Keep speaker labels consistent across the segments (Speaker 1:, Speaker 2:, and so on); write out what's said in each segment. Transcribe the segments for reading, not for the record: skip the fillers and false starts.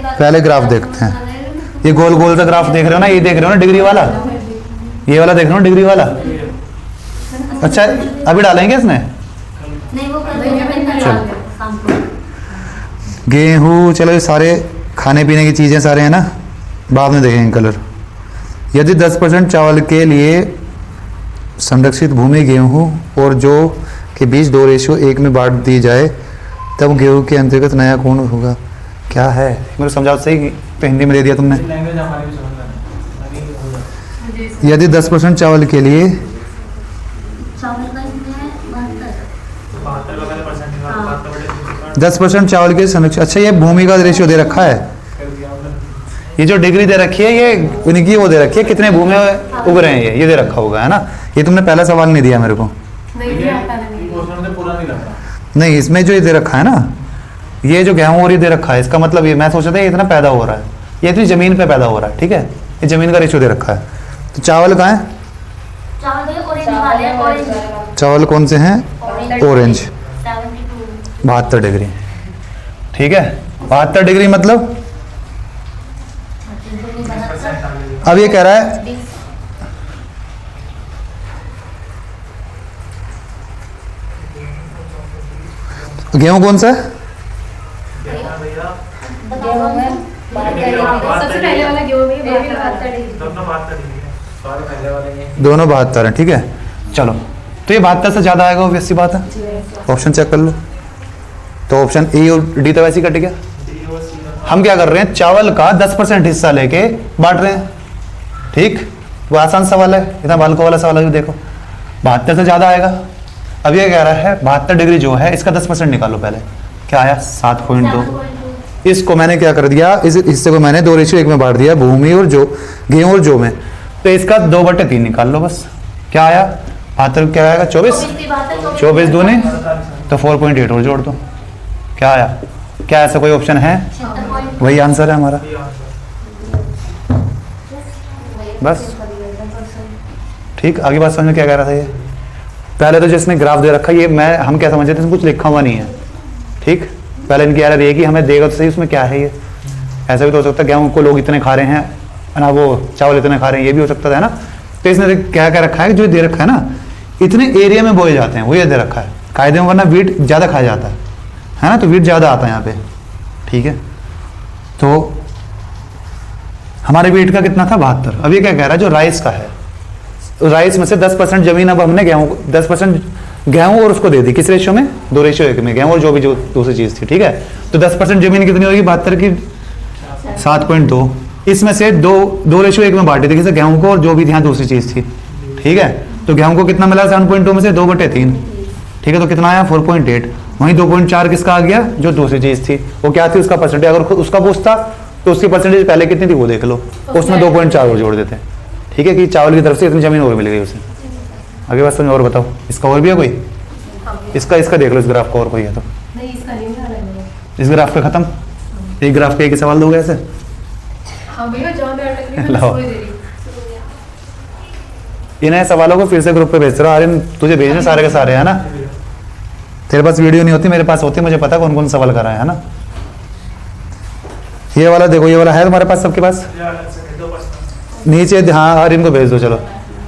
Speaker 1: पहले ग्राफ देखते हैं। ये गोल गोल सा ग्राफ देख रहे हो ना, ये देख रहे हो ना डिग्री वाला, ये वाला देख रहे हो डिग्री वाला। अच्छा अभी डालेंगे इसमें गेहूँ, चलो ये सारे खाने पीने की चीज़ें सारे हैं ना, बाद में देखेंगे कलर। यदि 10% चावल के लिए संरक्षित भूमि गेहूँ और जौ के बीच 2:1 में बांट दी जाए तब गेहूँ के अंतर्गत नया कोण होगा। क्या है मेरे समझाओ सही, तो हिंदी में दे दिया तुमने। यदि 10% चावल के लिए 10% चावल के संरक्षण, अच्छा ये भूमि का रेशियो दे रखा है, ये जो डिग्री दे रखी है ये इनकी वो दे रखी है, कितने भूमि उग रहे हैं ये दे रखा होगा है ना। ये तुमने पहला सवाल नहीं दिया मेरे को, नहीं इसमें जो ये दे रखा है ना, ये जो गेहूं और ये दे रखा है, इसका मतलब ये मैं सोचा था ये इतना पैदा हो रहा है, ये इतनी जमीन पे पैदा हो रहा है, ठीक है, ये जमीन का रेशियो दे रखा है। तो चावल कहाँ है, चावल कौन से हैं, ऑरेंज, 72 डिग्री, ठीक है। 72 डिग्री मतलब अब ये कह रहा है गेहूं कौन सा है, दोनों 72 हैं, ठीक है। चलो तो ये 72 से ज्यादा आएगा, ऑब्वियस सी बात है। ऑप्शन चेक कर लो, तो ऑप्शन ए और डी तो वैसे ही कट गया। हम क्या कर रहे हैं, चावल का 10% हिस्सा लेके बांट रहे हैं, ठीक, वो आसान सवाल है, इतना बालकों वाला सवाल है। देखो 72 से ज्यादा आएगा। अब ये कह रहा है 72 डिग्री जो है इसका 10% निकालो पहले, क्या आया 7.2। इसको मैंने क्या कर दिया, इस हिस्से को मैंने 2:1 में बांट दिया, भूमि और जो गेहूं और जो में, तो इसका 2/3 निकाल लो बस। क्या आया 72, क्या आएगा 24 दूनी तो 4.8 और जोड़ दो, क्या आया। क्या ऐसा कोई ऑप्शन है, वही आंसर है हमारा, बस ठीक। आगे बात समझ में क्या कह रहा था ये, पहले तो जिसने ग्राफ दे रखा ये मैं हम क्या समझते थे, कुछ लिखा हुआ नहीं है, ठीक। पहले इनकी एरर ये कि हमें देगा तो सही उसमें क्या है, ये ऐसा भी तो हो सकता है गेहूं को लोग इतने खा रहे हैं ना, वो चावल इतने खा रहे हैं, ये भी हो सकता है ना। तो इसने क्या क्या रखा है, जो दे रखा है ना इतने एरिया में बोए जाते हैं वो ये दे रखा है कायदे में, वरना वीट ज़्यादा खाया जाता है ना, तो वीट ज़्यादा आता है यहाँ पे, ठीक है। तो हमारे वीट का कितना था 72। अब ये क्या कह रहा है जो राइस का है, राइस में से 10% जमीन, अब हमने गेहूँ 10% गेहूँ और उसको दे दी, किस रेशियो में 2:1 में, गेहूँ और जो भी जो दूसरी चीज़ थी, ठीक है। तो 10% जमीन कितनी होगी 72 की 7.2, इसमें से 2:1 में बांटी थी किसे, गेहूँ को और जो भी यहाँ दूसरी चीज़ थी, ठीक है। तो गेहूँ को कितना मिला 7.2 में से 2/3, ठीक है, तो कितना आया 4.8। वहीं 2.4 किसका आ गया, जो दूसरी चीज़ थी वो क्या थी, उसका परसेंटेज। अगर उसका पूछता तो उसकी परसेंटेज पहले कितनी थी वो देख लो, उसमें 2.4 और जोड़ देते, ठीक है, कि चावल की तरफ से इतनी जमीन और मिल गई उसे। आगे बात समझ और बताओ, इसका और भी है कोई, इसका देख लो, इस ग्राफ का और कोई है तो, इस ग्राफ का खत्म, एक ग्राफ के एक सवाल दोगे ऐसे, लाओ इन सवालों को फिर से ग्रुप पे भेज रहा हूँ, तुझे भेजने सारे के सारे है ना, तेरे पास वीडियो नहीं होती, मेरे पास होती, मुझे पता कौन कौन सवाल कर रहा है ना। ये वाला देखो, ये वाला है तुम्हारे पास सबके पास नीचे, हाँ हर इनको भेज दो, चलो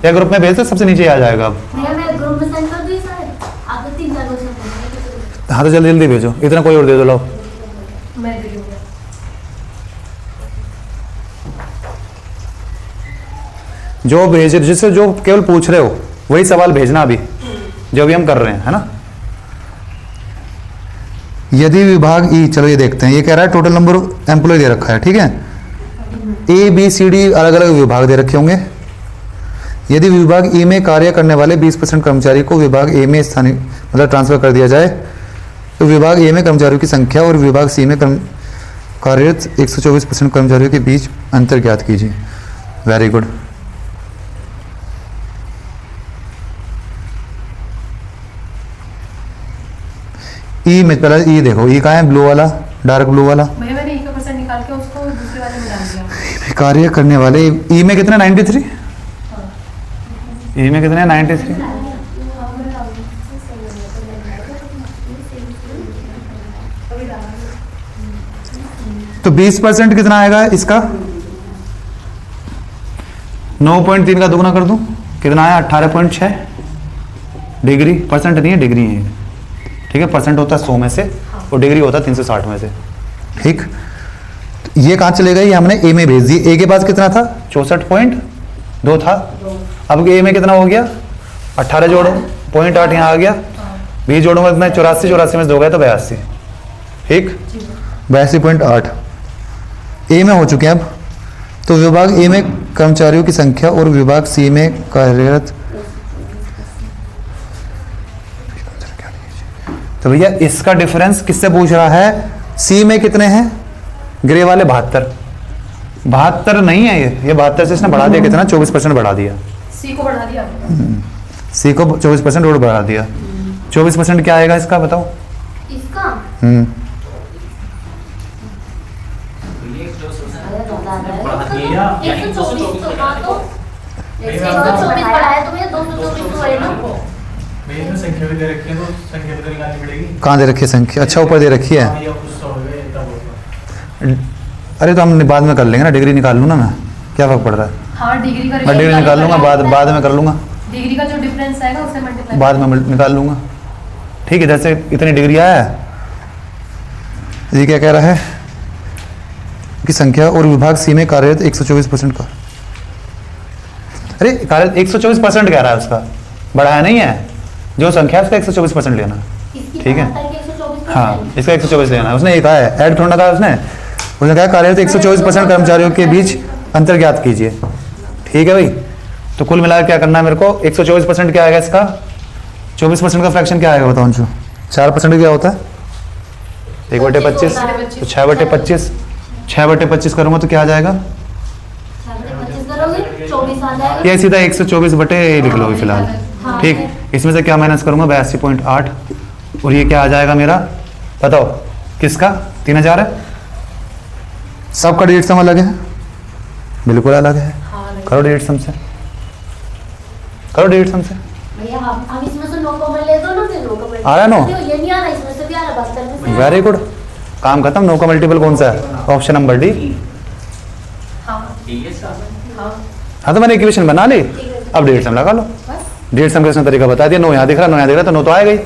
Speaker 1: या ग्रुप में भेज दो, सबसे नीचे आ जाएगा अब। हाँ तो जल्दी जल्दी भेजो, इतना कोई और दे दो, लो जो भेज, जिससे जो केवल पूछ रहे हो वही सवाल भेजना अभी जो भी हम कर रहे हैं, है ना। यदि विभाग ई, चलो ये देखते हैं, ये कह रहा है टोटल नंबर ऑफ एम्प्लॉय दे रखा है, ठीक है, ए बी सी डी अलग अलग विभाग दे रखे होंगे। यदि विभाग ई में कार्य करने वाले 20% कर्मचारी को विभाग ए में स्थानीय मतलब ट्रांसफर कर दिया जाए तो विभाग ए में कर्मचारियों की संख्या और विभाग सी में कार्यरत 124% कर्मचारियों के बीच अंतर ज्ञात कीजिए। Very good. ई में पहले ई देखो, ई कहाँ है, ब्लू वाला, डार्क ब्लू वाला,
Speaker 2: मैंने ई का परसेंट निकाल के उसको दूसरे वाले में डाल दिया।
Speaker 1: कार्य करने वाले ई में कितने 93, ई में कितने 93, तो 20% कितना आएगा इसका? 9.3 का दुगना कर दूं, कितना आया? 18.6 डिग्री। परसेंट नहीं है, डिग्री है, ठीक है। परसेंट होता है 100 में से और डिग्री होता है 360 में से, ठीक। तो ये कहाँ चले गए? ये हमने ए में भेज दी। ए के पास कितना था? 64.2 था। अब ए में कितना हो गया? 18 जोड़ो, 0.8 यहाँ आ गया। 20 जोड़ूंगा कितना? 84, 84 में से 2 गए तो 82, ठीक। 82.8 ए में हो चुके हैं। अब तो विभाग ए में कर्मचारियों की संख्या और विभाग सी में कार्यरत, तो भैया इसका डिफरेंस किससे पूछ रहा है? सी में कितने हैं? ग्रे वाले 72 नहीं है, ये 72 से इसने बढ़ा दिया कितना? 24% बढ़ा दिया।
Speaker 2: सी को बढ़ा दिया,
Speaker 1: सी को 24% और बढ़ा दिया। 24% क्या आएगा इसका बताओ?
Speaker 2: इसका
Speaker 3: संख्या भी दे रखी है तो संख्या भी तो निकालनी पड़ेगी।
Speaker 1: कहाँ दे रखी है संख्या? अच्छा, ऊपर दे रखी है। अरे तो हम बाद में कर लेंगे ना, डिग्री निकाल लूँ ना मैं, क्या फर्क पड़ रहा है?
Speaker 2: हाँ, डिग्री का
Speaker 1: मैं डिग्री निकाल लूंगा, बाद में कर लूंगा,
Speaker 2: डिग्री का जो डिफरेंस आएगा उससे मल्टीप्लाई
Speaker 1: बाद में निकाल लूंगा, ठीक है। जैसे इतनी डिग्री आया है, ये क्या कह रहा है कि संख्या और विभाग सी में कार्यरत 124% का, अरे कार्यरत 124% कह रहा है, उसका बढ़ाया नहीं है। जो संख्या है उसका 124% लेना, ठीक है। हाँ, इसका 124 लेना है। उसने ये कहा है, ऐड थोड़ा कहा उसने कहा कार्यरत 124% कर्मचारियों के बीच अंतर ज्ञात कीजिए, ठीक है भाई। तो कुल मिलाकर क्या करना है मेरे को? 124% क्या आएगा इसका? 24% का फ्रैक्शन क्या आएगा बताओ अंशु? 4% क्या होता है? 1/25, तो 6/25, 6/25 करूंगा तो क्या आ जाएगा? ये सीधा 124 बटे लिख लो फिलहाल, ठीक। इसमें से क्या माइनस करूंगा? 82.8, और ये क्या आ जाएगा मेरा? बताओ किसका? 3000 है। सबका डिजिट सम अलग है, बिल्कुल अलग है। करो डिजिट सम से, करो डिजिट सम से।
Speaker 4: भैया हम इसमें से 9 कॉमन ले दो ना, फिर 9 कॉमन
Speaker 1: आ रहा है 9?
Speaker 4: ये नहीं आ रहा, इसमें से भी आ रहा, बात करने से।
Speaker 1: वेरी गुड, काम खत्म। 9 का मल्टीपल कौन सा है? Option number D. हाँ, तो मैंने इक्वेशन बना ली, अब डिजिट सम लगा लो। डिजिट सम का इसने तरीका बता दिया। 9 यहाँ दिख रहा, 9 यहाँ दिख रहा, तो 9 तो आएगा ही,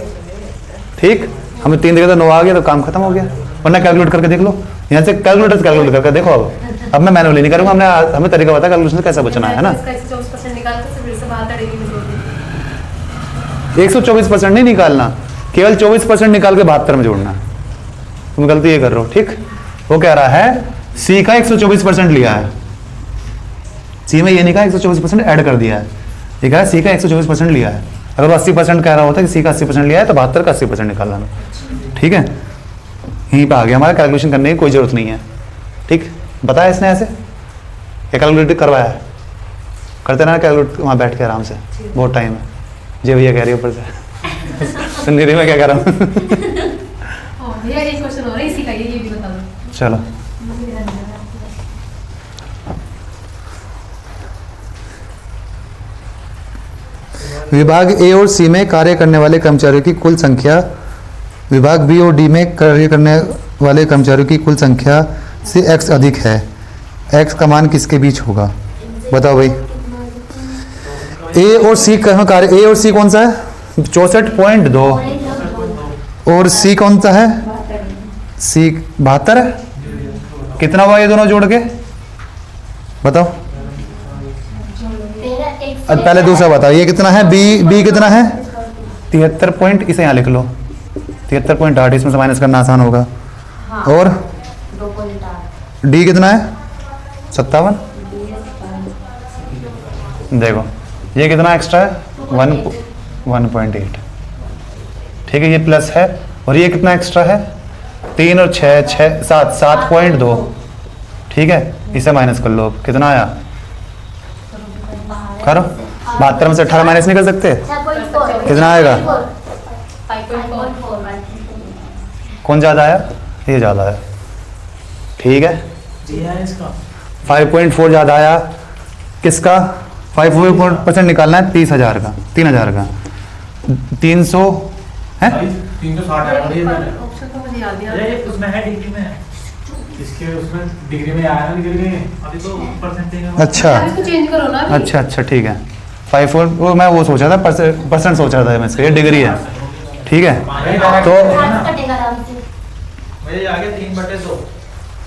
Speaker 1: ठीक। हमें 3 दिखा तो 9 आ गया, तो काम खत्म हो गया। वरना कैलकुलेट करके देख लो, यहाँ से कैलकुलेटर से कैलकुलेट करके देखो। अब मैं मैनुअली नहीं करूँगा, हमने हमें तरीका पता है कैलकुलेशन से कैसे बचना है ना। 124% नहीं निकालना, केवल 24% निकाल के 72 में जोड़ना। तुम गलती ये कर रहे हो, ठीक। वो कह रहा है सी का 124% लिया है, सी में ये नहीं कहा 124% ऐड कर दिया है, ये कहा सी का 124% लिया है। अगर वो 80% कह रहा होता है कि सी का 80% लिया है, तो 72 का 80% निकालना, ठीक है। यहीं पे आ गया हमारा, कैलकुलेशन करने की कोई जरूरत नहीं है, ठीक। बताया इसने ऐसे, क्या कैलकुलेट करवाया है? करते ना कैलकुलेट वहाँ बैठ के आराम से, बहुत टाइम है। जी भैया कह रही है ऊपर से सुन नहीं रही मैं क्या कर रहा हूँ।
Speaker 2: भैया एक क्वेश्चन हो रहा है इसी का, ये भी बता दो।
Speaker 1: चलो, विभाग ए और सी में कार्य करने वाले कर्मचारियों की कुल संख्या विभाग बी और डी में कार्य करने वाले कर्मचारियों की कुल संख्या से x अधिक है। x का मान किसके बीच होगा? बताओ भाई। ए और सी का कार्य, ए और सी कौन सा है? 64.2, और सी कौन सा है? सी 72 है। कितना हुआ ये दोनों जोड़ के? बताओ। पहले दूसरा बताओ, ये कितना है? बी कितना है? 73 इसे यहाँ लिख लो, 73.8, इसमें से माइनस करना आसान होगा। और डी कितना है? 57। देखो ये कितना एक्स्ट्रा है? 1.8, ठीक है, ये प्लस है। और ये कितना एक्स्ट्रा है? 3 और 6 7.2, ठीक है। इसे माइनस कर लो, कितना आया? करो, 72 में से 18 माइनस निकल सकते? कितना आएगा?
Speaker 4: 5.4।
Speaker 1: कौन ज्यादा आया? ये ज्यादा है, ठीक है। 5.4 ज्यादा आया। किसका? 5% निकालना है 30,000 का, 3,000 का 300 है,
Speaker 3: 360 है।
Speaker 2: ऑप्शन तो मुझे याद नहीं आ रहा है।
Speaker 3: उसमें है डिग्री में, इसके उसमें डिग्री में आया ना, डिग्री में अभी तो परसेंटेज है।
Speaker 1: अच्छा
Speaker 2: आप इसको चेंज करो ना अभी।
Speaker 1: अच्छा अच्छा ठीक है 5 वो मैं वो सोचा था परसेंट सोचा था मैं इसका, ये डिग्री है ठीक है। तो
Speaker 4: कटेगा आराम से।
Speaker 3: मेरे आगे 3/2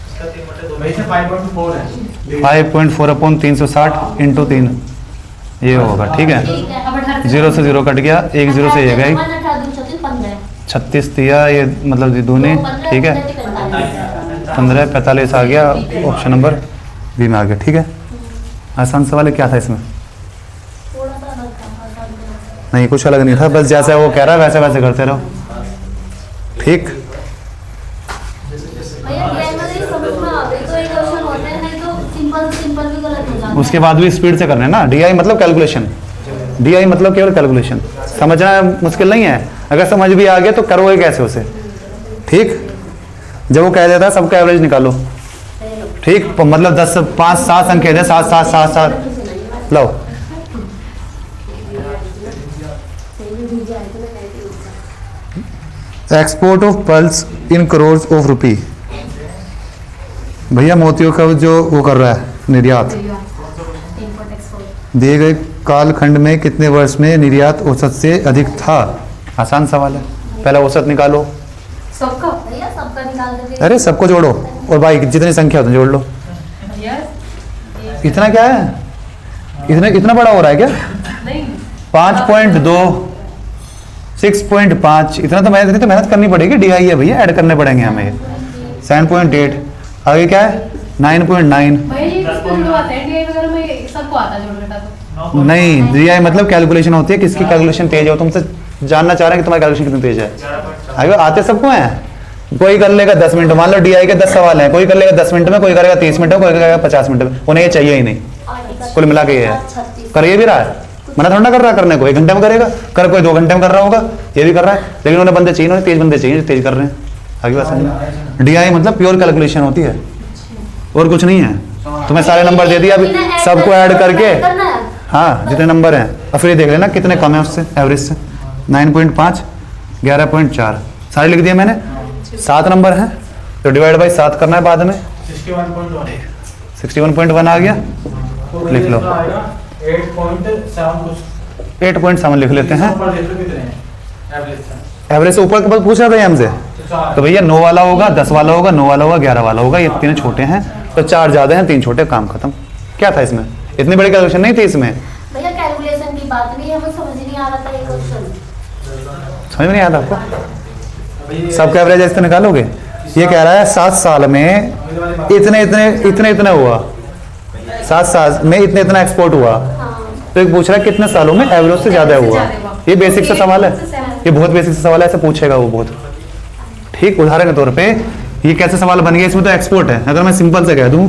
Speaker 3: इसका 3/2 वैसे 5.4 है।
Speaker 1: 5.4 अपॉन 360 इंटू 3 ये होगा ठीक है।
Speaker 4: ठीक है।
Speaker 2: अब 18
Speaker 1: जीरो से जीरो कट गया, एक जीरो से ये गई,
Speaker 4: 15
Speaker 1: 36 दिया ये मतलब दूनी ठीक है। 15 45 आ गया, ऑप्शन नंबर बी में आ गया ठीक है। आसान सवाल है, क्या था इसमें?
Speaker 4: थोड़ा सा अलग था, आसान था।
Speaker 1: नहीं कुछ अलग नहीं था, बस जैसे वो कह रहा है वैसे वैसे करते रहो ठीक।
Speaker 4: भैया DI में ये समझ में आ गई तो एक क्वेश्चन होते हैं, नहीं तो सिंपल से सिंपल भी गलत हो जाता है।
Speaker 1: उसके बाद भी स्पीड से करना है ना। DI मतलब कैलकुलेशन, DI मतलब केवल कैलकुलेशन, समझना मुश्किल नहीं है। अगर समझ भी आ गया तो करोगे कैसे उसे ठीक। जब वो कह देता है सबका एवरेज निकालो ठीक, मतलब 10 5 7 संख्या दे 7 7 7 7 लो। Export of pearls in crores of rupee. भैया मोतियों का जो वो कर रहा है निर्यात,
Speaker 2: इंपोर्ट एक्सपोर्ट।
Speaker 1: दिए गए कालखंड में कितने वर्ष में निर्यात औसत से अधिक था? आसान सवाल है, पहले औसत निकालो।
Speaker 2: सबका
Speaker 4: भैया सबका निकाल दे।
Speaker 1: अरे सबको जोड़ो और भाई जितनी संख्या होती है जोड़ लो।
Speaker 2: भैया
Speaker 1: इतना क्या है, इतना इतना बड़ा हो रहा है क्या?
Speaker 2: नहीं
Speaker 1: 5.2 6.5 इतना तो मेहनत करनी पड़ेगी। DI है भैया, ऐड करने पड़ेंगे हमें। 7.8 आगे क्या है 9.9।
Speaker 2: भैया ये किसको जुड़वाते हैं DI वगैरह में? सबको आता है जोड़ बेटा तो।
Speaker 1: नहीं DI मतलब कैलकुलेशन होती है, किसकी कैलकुलेशन तेज हो। तुमसे जानना चाह रहे हैं कि तुम्हारी कैलकुलेशन कितनी तेज है। आगे आते सबको हैं, कोई कर लेगा 10 मिनट, मान लो DI के 10 सवाल हैं, कोई कर लेगा 10 मिनट में, कोई करेगा 30 मिनट में, कोई करेगा 50 मिनट में। उन्हें ये चाहिए ही नहीं, कुल मिला के ये है। कर ये भी रहा है, मना थोड़ा ना कर रहा करने को, 1 घंटे में करेगा, कर कोई 2 घंटे में कर रहा होगा, ये भी कर रहा है। लेकिन उन्हें बंदे चाहिए, उन्हें तेज बंदे चाहिए जो तेज कर रहे हैं। आगे बात समझ। DI मतलब प्योर कैलकुलेशन होती है और कुछ नहीं है। तुम्हें सारे नंबर दे दिया, अभी सबको ऐड करके हाँ जितने नंबर हैं, और फिर ये देख लेना कितने कम है उससे एवरेज से। 9.5 11.4 सारे लिख दिए मैंने। 7 नंबर हैं तो डिवाइड बाई 7 करना है बाद में। 61.1 आ गया, लिख लो। 8.7 लिख लेते हैं। एवरेज से ऊपर का पूछ रहा था हमसे, तो भैया 9 वाला होगा, 10 वाला होगा, 9 वाला होगा, 11 वाला होगा। ये तीन छोटे हैं तो 4 ज्यादा हैं, 3 छोटे, काम खत्म। क्या था इसमें? इतनी बड़ी कैलकुलेशन नहीं थी इसमें।
Speaker 4: भैया कैलकुलेशन की बात नहीं है, हमें समझ नहीं आ रहा था ये क्वेश्चन।
Speaker 1: समझ में नहीं आता आपको? सबका एवरेज ऐसे निकालोगे। ये कह रहा है 7 साल में इतने इतने इतने इतने हुआ, 7 साल में इतने इतना एक्सपोर्ट हुआ। तो एक पूछ रहा है कितने सालों में एवरेज से ज्यादा हुआ। ये बेसिक सा सवाल है, ये बहुत बेसिक सा सवाल है, ऐसे पूछेगा वो बहुत ठीक। उदाहरण के तौर पे ये कैसे सवाल बन गया, इसमें तो एक्सपोर्ट है। अगर मैं सिंपल से कह दूं,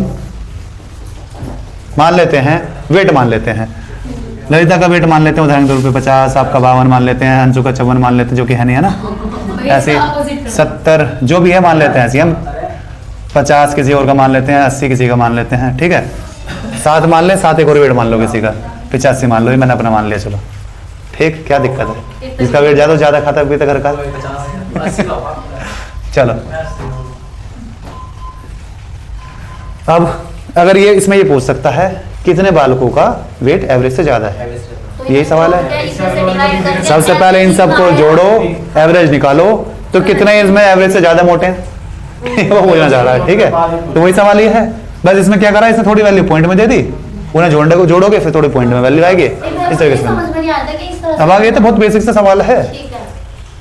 Speaker 1: मान लेते हैं वेट मान लेते हैं, ललिता का वेट मान लेते हैं उदाहरण के तौर पे 50, आपका 52 मान लेते हैं, अंशु का 54 मान लेते हैं, जो कि है नहीं है ना, ऐसे 70 जो भी है मान लेते हैं। ऐसे हम 50 किसी और का मान लेते हैं, 80 किसी का मान लेते हैं ठीक है। 7 मान लें, 7 एक और वेट मान लो किसी का, 85 मान लो, ये मैंने अपना मान लिया चलो ठीक। क्या दिक्कत है, जिसका वेट ज्यादा खाता पीता घर का चलो। अब अगर ये इसमें ये पूछ सकता है कितने बालकों का वेट एवरेज से ज्यादा है, यही सवाल है। सबसे पहले इन सबको जोड़ो, एवरेज निकालो, तो कितने इसमें एवरेज से ज्यादा मोटे हैं वो पूछना चाह रहा है ठीक है। तो वही सवाल ये है, बस इसमें क्या करा, इसने थोड़ी वैल्यू पॉइंट में दे दी, उन्हें जोड़ने को जोड़ोगे फिर थोड़ी पॉइंट में वैल्यू आएगी इस तरीके से। अब आगे तो बहुत बेसिक सा सवाल है।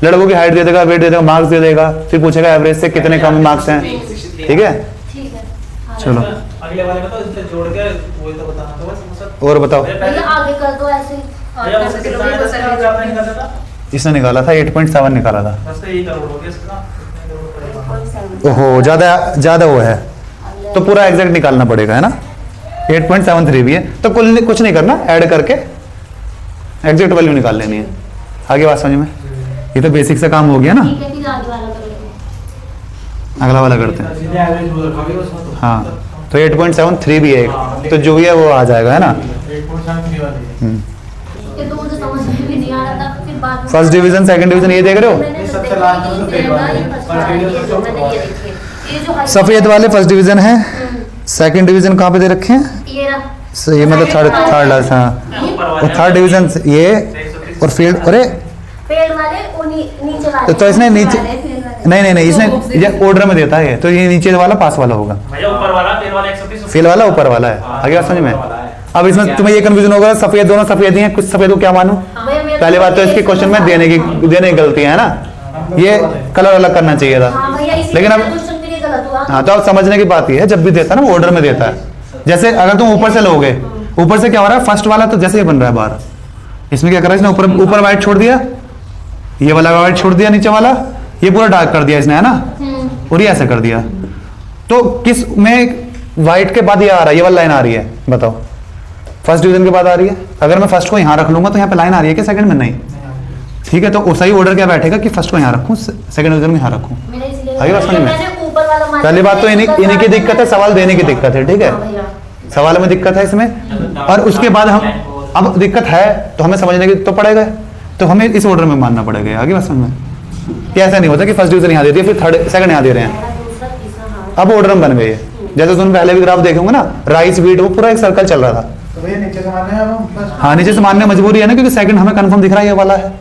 Speaker 1: लड़कों की हाइट दे देगा, वेट दे देगा, मार्क्स दे देगा, फिर पूछेगा एवरेज से कितने कम मार्क्स हैं ठीक है। चलो
Speaker 3: अगले वाले में तो इससे जोड़ के वही तो बताना तो बस।
Speaker 1: और बताओ,
Speaker 4: आगे कर दो ऐसे।
Speaker 3: भैया उसके कितना है, 10 का आपने निकाला था?
Speaker 1: इसने निकाला था 8.7 निकाला था।
Speaker 3: बस तो यही करोड़ हो गया इसका, कितने करोड़ पड़ेगा?
Speaker 1: ओहो ज्यादा वो है तो पूरा एग्जैक्ट निकालना पड़ेगा है ना। 8.73 भी है तो कुछ नहीं करना, ऐड करके एग्जैक्ट वैल्यू निकाल लेनी है। आगे बात समझ में, ये तो बेसिक से काम हो गया ना। अगला वाला करते हैं।
Speaker 3: सीधे एवरेज बोल रखोगे उसमें तो।
Speaker 1: हाँ तो 8.73 भी है एक, तो जो भी है वो आ जाएगा है ना।
Speaker 3: 8.73 वाली है।
Speaker 4: ये तो मुझे समझ में भी नहीं आ रहा था, फिर बाद में
Speaker 1: फर्स्ट डिवीजन सेकंड डिवीजन ये देख रहे हो।
Speaker 4: मैंने तो देखा ही नहीं, ये फर्स्ट डिवीजन मैंने ये देखी है। ये जो high-
Speaker 1: सफेद वाले फर्स्ट डिवीजन है, सेकंड डिवीजन कहाँ पे दे रखे हैं?
Speaker 4: ये रहा।
Speaker 1: ये मतलब थर्ड लास्ट, हाँ।
Speaker 3: ऊपर
Speaker 1: और
Speaker 3: वाले
Speaker 1: थर्ड डिवीजन ये और फील्ड, अरे
Speaker 4: पेड़ वाले वो नीचे वाले।
Speaker 1: तो इसने नीचे, नहीं इसने ये ऑर्डर में देता है, तो ये नीचे वाला पास वाला होगा,
Speaker 3: भैया ऊपर वाला फेल वाला 130
Speaker 1: फेल वाला ऊपर वाला है। आगे बात समझ में?
Speaker 3: ऊपर वाला है।
Speaker 1: अब इसमें तुम्हें ये कंफ्यूजन होगा, सफेद दोनों सफेद ही हैं, कुछ सफेद को क्या मानूं?
Speaker 4: भैया मेरा
Speaker 1: पहली बात तो इसके क्वेश्चन में देने की गलती है ना, ये कलर अलग करना चाहिए था।
Speaker 4: हाँ भैया, इसी
Speaker 1: लेकिन अब
Speaker 4: क्वेश्चन के लिए गलत हुआ।
Speaker 1: हाँ, तो अब समझने की बात ये है, जब भी देता है ना वो ऑर्डर में देता है। जैसे अगर तुम ऊपर से लोगे, ऊपर से क्या हो रहा है, फर्स्ट वाला तो जैसे ही बन रहा है बाहर, इसमें क्या कर रहा है, इसने ऊपर व्हाइट छोड़ दिया, ये वाला व्हाइट छोड़ दिया, नीचे वाला ये पूरा डार्क कर दिया इसने, है ना, और ये ऐसे कर दिया। तो किस में व्हाइट के बाद ये आ रहा है, ये वाला लाइन आ रही है, बताओ, फर्स्ट डिवीजन के बाद आ रही है। अगर मैं फर्स्ट को यहाँ रख लूंगा तो यहाँ पे लाइन आ रही है कि सेकंड में? नहीं। ठीक है, तो सही ऑर्डर क्या बैठेगा कि फर्स्ट को यहाँ रखूँ, सेकंड डिवीजन में यहाँ रखूँ।
Speaker 4: मेरा इसलिए
Speaker 1: आगे बात समझ में?
Speaker 4: मैंने ऊपर वाला माना।
Speaker 1: पहली बात तो इन्हीं की दिक्कत है, सवाल देने की दिक्कत है, ठीक है,
Speaker 4: हाँ भैया।
Speaker 1: सवाल में दिक्कत है इसमें। और उसके बाद हम, अब दिक्कत है तो हमें समझने की तो पड़ेगा, तो हमें इस ऑर्डर में मानना पड़ेगा। आगे बात समझ में? कि ऐसा नहीं होता कि फर्स्ट डिवीजन यहाँ दे दिया फिर थर्ड सेकंड यहाँ दे रहे हैं,
Speaker 4: पहला, दूसरा, तीसरा, हाँ।
Speaker 1: अब ऑर्डर में बन गए। जैसे तुम पहले भी ग्राफ देखे होंगे ना, राइस वीट, वो पूरा एक सर्कल चल रहा था।
Speaker 3: तो भैया नीचे से मानना है अब बस।
Speaker 1: हाँ, नीचे से मानने मजबूरी है ना, क्योंकि सेकंड हमें कंफर्म दिख रहा है ये वाला है।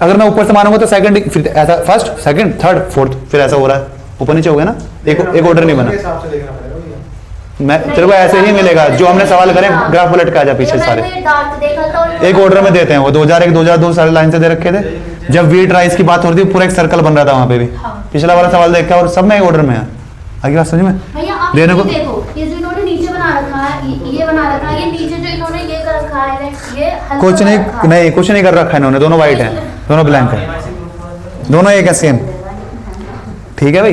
Speaker 1: अगर मैं ऊपर से मानूंगा तो सेकंड, फिर ऐसा फर्स्ट सेकंड थर्ड फोर्थ, फिर ऐसा हो रहा है, ऊपर नीचे हो गया ना, एक ऑर्डर नहीं बना।
Speaker 3: हिसाब से देखना पड़ेगा भैया।
Speaker 1: मैं तेरे को ऐसे ही मिलेगा, जो हमने सवाल करे ग्राफ पलट के आ जा पीछे सारे,
Speaker 4: मैंने डार्क देखा था और
Speaker 1: एक ऑर्डर में देते हैं वो, 2001 2002 सारे लाइन से दे रखे थे। जब वीट राइस की बात हो रही थी पूरा एक सर्कल बन रहा था वहां पे भी, पिछला वाला सवाल देख के, और सब में एक ऑर्डर में है। आगे बात समझ में?
Speaker 4: भैया आप
Speaker 1: देने को-
Speaker 4: ये देखो, ये जो इन्होंने नीचे बना रखा है, ये बना रखा है, ये नीचे जो इन्होंने ये कर रखा है, ये हल्का
Speaker 1: कुछ
Speaker 4: कर
Speaker 1: नहीं,
Speaker 4: रखा है।
Speaker 1: नहीं कुछ नहीं कर रखा है इन्होंने, दोनों वाइट है, दोनों ब्लैंक है, दोनों एक है सेम। ठीक है भाई,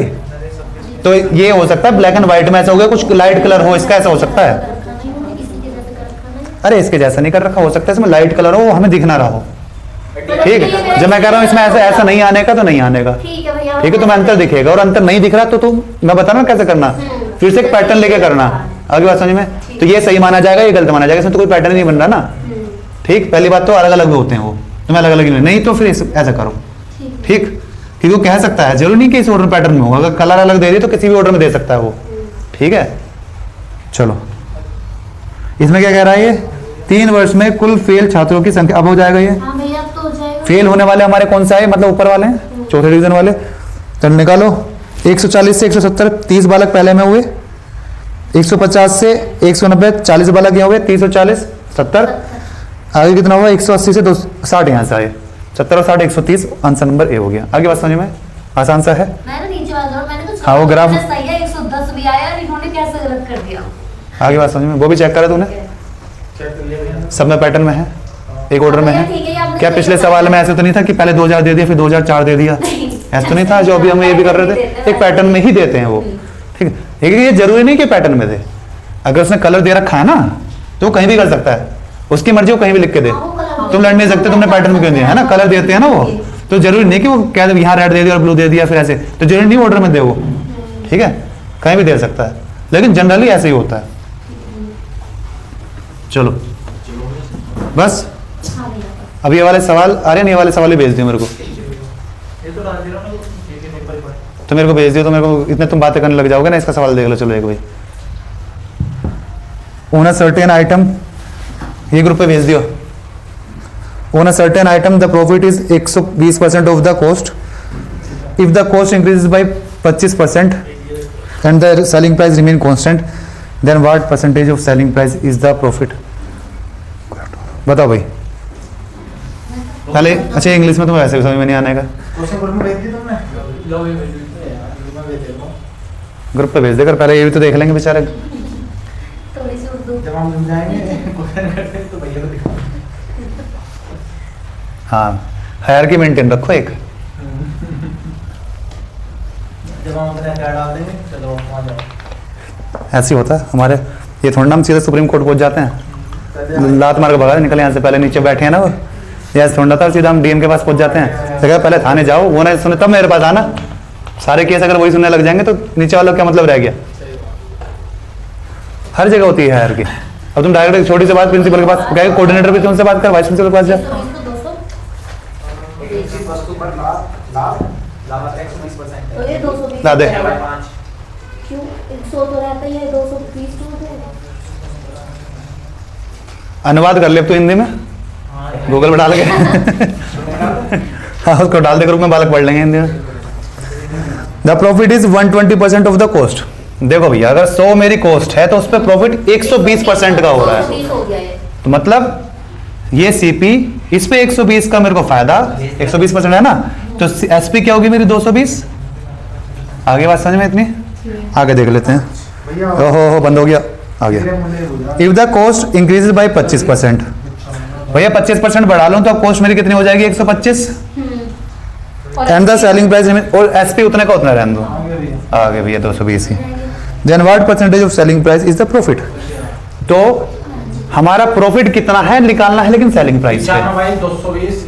Speaker 1: तो ये हो सकता है ब्लैक एंड व्हाइट में ऐसा हो गया, कुछ लाइट कलर हो, इसका ऐसा हो सकता है।
Speaker 4: रखा नहीं, इसी के जैसे कर रखा नहीं।
Speaker 1: अरे इसके जैसा नहीं कर रखा, हो सकता है इसमें लाइट कलर हो, वो हमें दिख ना रहा हो। ठीक है, जब मैं कह रहा हूँ इसमें ऐसा ऐसा नहीं आने का तो नहीं आने का,
Speaker 4: ठीक है भैया।
Speaker 1: ठीक है, तुम्हें अंतर दिखेगा, और अंतर नहीं दिख रहा तो तुम, मैं बता रहा हूं कैसे करना, फिर से एक पैटर्न लेके करना। आगे बात समझ में? तो ये सही माना जाएगा, ये गलत माना जाएगा, इसमें तो कोई पैटर्न नहीं बन रहा ना। ठीक, पहली बात तो अलग अलग होते हैं वो, तुम्हें अलग अलग नहीं, तो फिर ऐसा करो। ठीक, क्योंकि वो कह सकता है, जरूरी नहीं कि इस ऑर्डर पैटर्न में होगा, अगर कलर अलग दे रही तो किसी भी ऑर्डर में दे सकता है वो। ठीक है, चलो इसमें क्या कह रहा है ये, 3 वर्ष में कुल फेल छात्रों की संख्या, अब हो जाएगा ये,
Speaker 4: हाँ भैया, अब तो हो जाएगा।
Speaker 1: फेल होने वाले हमारे कौन सा है, मतलब ऊपर वाले हैं, चौथे डिवीजन वाले। तो निकालो, 140 से 170 30 बालक पहले में हुए, 150 से 190 40 बालक यहाँ हुए, 340 70, आगे कितना हुआ, 180 से 260 यहाँ से आए, 70 और 60 130, आंसर नंबर ए हो गया। आगे बात समझ में? आसान सा है।
Speaker 4: मैंने नीचे वाला जोड़ा, मैंने तो
Speaker 1: हाँ, वो ग्राफ-
Speaker 4: सही है, 110 भी आया और इन्होंने कैसे गलत कर दिया।
Speaker 1: आगे बात समझ में? वो भी चेक करा तूने,
Speaker 3: चेक कर लिया भैया।
Speaker 1: सब में पैटर्न में है, एक ऑर्डर में
Speaker 4: भैया,
Speaker 1: है।
Speaker 4: ठीक है, ये आपने
Speaker 1: क्या
Speaker 4: सही
Speaker 1: पिछले
Speaker 4: बताया।
Speaker 1: सवाल में ऐसे तो नहीं था कि पहले 2000 दे दिया फिर 2004 दे दिया, ऐसा तो नहीं था, जो अभी हम ये भी कर रहे थे, एक पैटर्न में ही देते हैं वो। ठीक है, लेकिन ये जरूरी नहीं कि पैटर्न में दे, अगर उसने कलर दे रखा है ना तो वो कहीं भी कर सकता है, उसकी मर्जी, वो कहीं भी लिख के दे, तुम लड़ नहीं सकते, तुमने पैटर्न में क्यों दिया है ना, कलर देते हैं ना वो, तो जरूरी नहीं कि वो कह दे यहाँ रेड दे दिया और ब्लू दे दिया फिर ऐसे, तो जरूरी नहीं ऑर्डर में दे वो। ठीक है, कहीं भी दे सकता है, लेकिन जनरली ऐसे ही होता है। चलो बस,
Speaker 4: हाँ भैया।
Speaker 1: अब ये वाले सवाल आ रहे हैं, ये वाले सवाल ही भेज दियो मेरे को,
Speaker 3: ये तो डाल दिया ना, ये के पेपर पर।
Speaker 1: तो मेरे को भेज दियो, तो मेरे को इतने तुम बातें करने लग जाओगे ना, इसका सवाल देख लो। चलो एक भाई, ओन अ सर्टेन आइटम, ये ग्रुप पे भेज दियो। On a certain item the profit is 120% of the cost, if the cost increases by 25% and the selling price remain constant, then what percentage of selling price is the profit. बताओ भाई पहले। अच्छा, English में तो वैसे भी समझ में नहीं आने का,
Speaker 3: क्वेश्चन ग्रुप में भेज दी तुमने? लो ये भेज दी यार, ग्रुप में भेज देता हूं।
Speaker 1: ग्रुप पे भेज देकर पहले ये भी तो देख लेंगे बेचारे।
Speaker 4: थोड़ी सी उर्दू।
Speaker 3: जब हम समझाएंगे क्वेश्चन करते हैं तो भैया को दिखाओ।
Speaker 1: हाँ, हायरार्की मेंटेन रखो एक।
Speaker 3: जब हम अपने क्या डाल देंगे, चलो वहाँ जाओ।
Speaker 1: ऐसे ही होता है हमारे, ये थोड़ा ना हम सीधे सुप्रीम कोर्ट पहुंच जाते हैं, लात मार के भगा निकले यहाँ से, पहले नीचे बैठे हैं ना वो, यह थोड़ा था सीधा हम डीएम के पास पहुंच जाते हैं, तो क्या पहले थाने जाओ, वो नहीं सुने तब मेरे पास आना। सारे केस अगर वही सुनने लग जाएंगे तो नीचे वालों का क्या मतलब रह गया। हर जगह होती है हायरार्की। अब तुम डायरेक्ट एक छोटी सी बात प्रिंसिपल के पास गए, कोऑर्डिनेटर भी तुमसे बात कर, वाइस प्रिंसिपल के पास जा,
Speaker 3: 120 वस्तु पर लाभ लाभ लाभ 120%
Speaker 4: तो ये 220
Speaker 1: ला दे।
Speaker 3: है भाई 5
Speaker 4: 100 तो रहता ही है, 220 तो होता है।
Speaker 1: अनुवाद कर ले अब तो हिंदी में,
Speaker 3: हाँ,
Speaker 1: गूगल में डाल के हाँ उसको डाल दे, ग्रुप में बालक पढ़ लेंगे हिंदी में। The profit is 120% of the cost. देखो भैया अगर 100 मेरी कॉस्ट है तो उस पर प्रॉफिट 120% का हो रहा है,
Speaker 4: 120 हो गया है।
Speaker 1: तो मतलब ये सीपी इस पे 120 का मेरे को फायदा, 120% है ना, तो एसपी क्या होगी मेरी 220। आगे बात समझ में इतनी, आगे देख लेते हैं। ओहो बंद हो गया, आ गया। If the cost increases by 25%, भैया 25% बढ़ा लूं तो अब कॉस्ट मेरी कितनी हो जाएगी 125, एंड द सेलिंग प्राइस और एसपी उतने का उतना रहने दो, आगे भैया 220 ही। Then what percentage of selling price is the profit, तो हमारा प्रॉफिट कितना है निकालना है, लेकिन सेलिंग प्राइस पे
Speaker 3: 220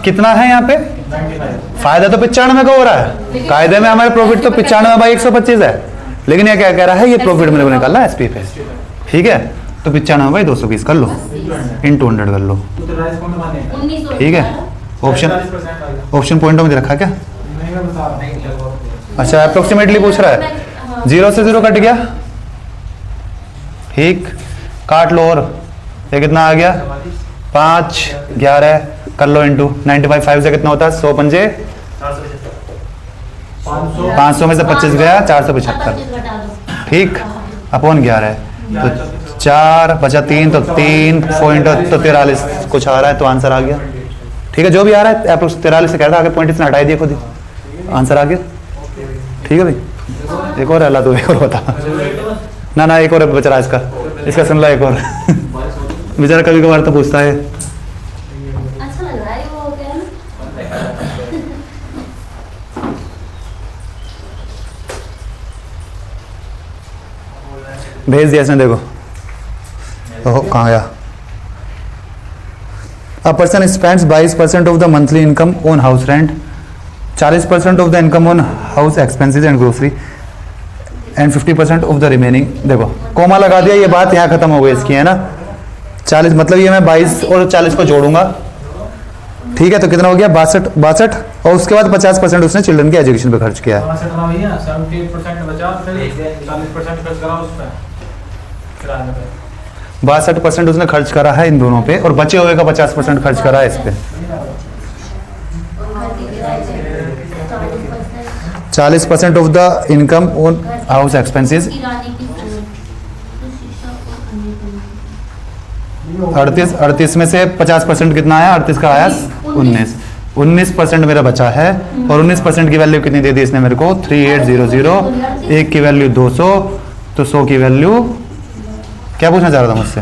Speaker 1: कितना है यहाँ पे,
Speaker 3: 95।
Speaker 1: फायदा तो 95 का हो रहा है, कायदे में हमारे प्रॉफिट तो 95/125 है, लेकिन ये क्या कह रहा है, ये प्रॉफिट मेरे को निकालना है एसपी पे, ठीक है। तो 95/220 कर लो, इन 200 कर लो, ठीक है। ऑप्शन पॉइंट में रखा क्या, अच्छा अप्रोक्सीमेटली पूछ रहा है, 0 से 0 कट गया, ठीक, काट लो, और ये कितना आ गया 5 11 कर लो इंटू 95, 5 से कितना होता है 100 पंजे 500 में से 25 गया 475, ठीक, अपॉन 11 है तो 4 बचा 3 तो 3 पॉइंट तो 43 कुछ आ रहा है, तो आंसर आ गया, ठीक है। जो भी आ रहा है अप्रोक्स 43 से कह रहा है, आगे पॉइंट इसने हटाई दिए खुद ही, आंसर आ गया, ठीक है भाई। एक और अल्लाह तो एक और बता ना एक और बच रहा है इसका सुन लो एक और बेचारा कभी कभार तो पूछता है।
Speaker 4: अच्छा लग रहा है वो हो गया ना।
Speaker 1: भेज दिया इसने, देखो ओहो कहाँ गया। A person spends 22% of the monthly income on house rent, 40% of the income on house expenses and grocery and 50% of the remaining. देखो कोमा लगा दिया, ये बात यहाँ खत्म हो गई इसकी, है ना। 40 मतलब ये मैं 22 और 40 को जोड़ूंगा, ठीक है, तो कितना हो गया 62, और उसके बाद 50% उसने चिल्ड्रन के एजुकेशन पे खर्च किया है। 62% उसने खर्च करा है इन दोनों पे, और बचे हुए का 50% खर्च करा है इस पे। 40% of the income on house expenses, 38 में से 50% कितना आया, 38 का आया 19% मेरा बचा है, और 19% की वैल्यू कितनी दे दी इसने मेरे को 3800, एक की वैल्यू 200, तो 100 की वैल्यू क्या पूछना चाह रहा था मुझसे,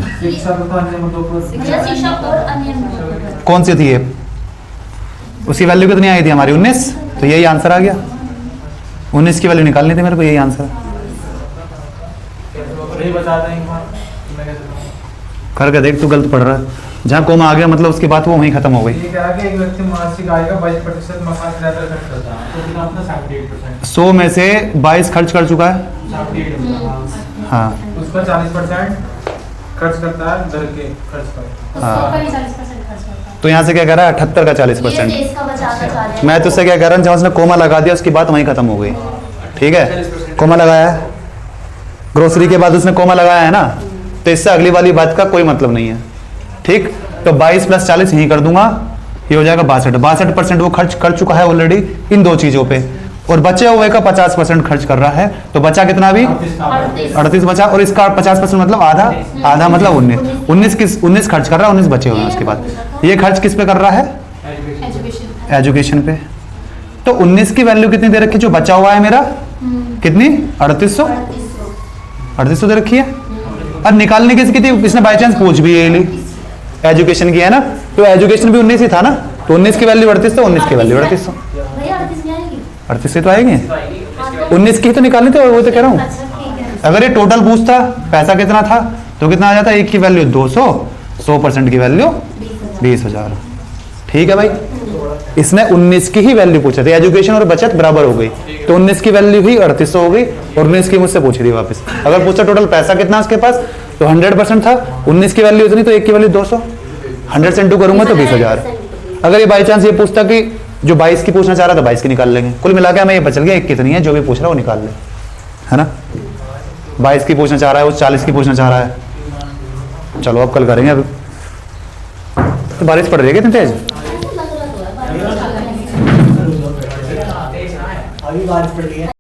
Speaker 1: कौन सी थी ये, उसकी वैल्यू कितनी आई थी हमारी 19, तो यही आंसर आ गया। 19 की वैल्यू निकालनी थी मेरे को, यही आंसर करके देख, तू गलत पढ़ रहा है, जहाँ कोमा आ गया मतलब उसकी बात वो वहीं खत्म हो गई। 100 में से 22 खर्च कर चुका है, हाँ
Speaker 3: उस पर 40% खर्च करता है घर के खर्च पर।
Speaker 1: तो यहाँ से क्या कह रहा है 78 का 40%। मैं तो उससे क्या कह रहा हूँ, जहाँ उसने कोमा लगा दिया उसकी बात वहीं खत्म हो गई, ठीक है। कोमा लगाया है, ग्रोसरी के बाद उसने कोमा लगाया है ना, तो इससे अगली वाली बात का कोई मतलब नहीं है, ठीक। तो 22 + 40 यहीं कर दूंगा, ये हो जाएगा 62% वो खर्च कर चुका है ऑलरेडी इन दो चीजों पे, और बचे हुए का 50% खर्च कर रहा है, तो बचा कितना अभी 38 बचा, और इसका 50% मतलब आधा मतलब 19 खर्च कर रहा है, 19 बचे हुए हैं उसके बाद। ये खर्च किस पे कर रहा है, एजुकेशन पे। तो 19 की वैल्यू कितनी दे रखी, जो बचा हुआ है मेरा कितनी 3800 दे रखी है। अब निकालने किसकी थी, इसने बाई चांस पूछ भी ये ली, एजुकेशन की है ना, तो एजुकेशन भी 19 ही था ना, तो 19 की वैल्यू 38, तो 19 की वैल्यू 3800, 38 से तो आएगी, 19 की तो निकालनी थी, वो तो कह रहा हूँ। अगर ये टोटल पूछता पैसा कितना था तो कितना आ जाता, एक की वैल्यू 200, 100% की वैल्यू 20,000, ठीक है भाई। इसने 19 की ही वैल्यू पूछा थी, एजुकेशन और बचत बराबर हो गई, तो 19 की वैल्यू ही 3800 हो गई, और 19 की मुझसे पूछी थी वापस। अगर पूछा टोटल पैसा कितना उसके पास, तो 100% था, 19 की वैल्यू इतनी, तो एक की वैल्यू 200, 100 से 2 करूंगा तो 20,000। अगर ये बाई चांस ये पूछता कि जो 22 की पूछना चाह रहा था 22 की निकाल लेंगे, कुल मिला के हमें ये बचल गया, एक कितनी है जो भी पूछ रहा है वो निकाल ले, है ना? 22 की पूछना चाह रहा है, वो 40 की पूछना चाह रहा है। चलो अब कल करेंगे। अब तो बारिश पड़ रही है कितनी तेज?
Speaker 4: ऐसा लग रहा तो है, बारिश आ रही है।
Speaker 3: अभी बारिश पड़ रही है।